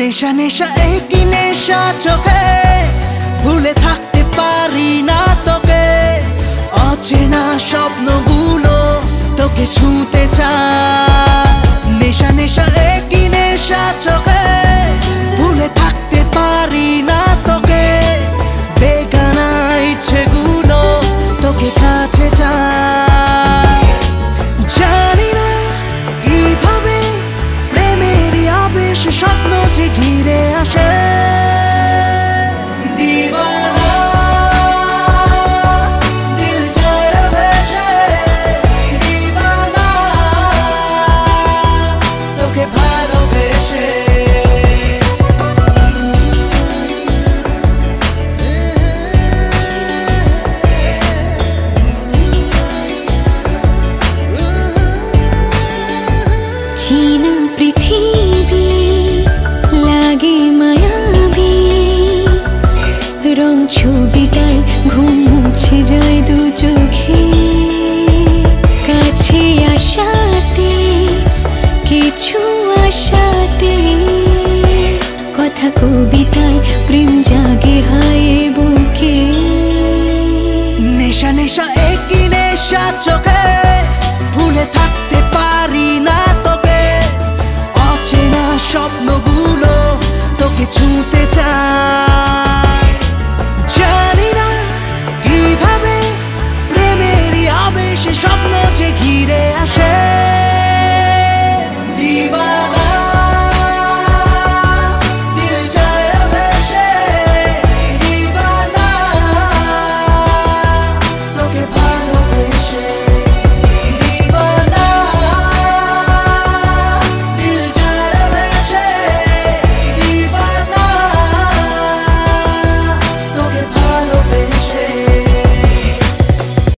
নেশা নেশা একই নেশা চোখে, ভুলে থাকতে পারি না তোকে। অচেনা স্বপ্নগুলো তোকে ছুঁতে চায়। নেশা নেশা একই নেশা চোখে, ভুলে থাকতে পারি না তোকে। বেগানা ইচ্ছেগুলো তোকে কাছে চায়। জানি না কিভাবে প্রেমেরই আবেশ স্বপ্ন যে ঘিরে আসে। चीना पृथ्वी लागे मायाबी, रंग छबिटाय घुम मुछे जाय दु चोखे। काछे आसाते किछु आसाते, कथा कविताय प्रेम जागे हाय बुके। नेशा नेशा एकई नेशा चोखे, भूले থাকতে পারি না তোকে। অচেনা স্বপ্নগুলো তোকে ছুঁতে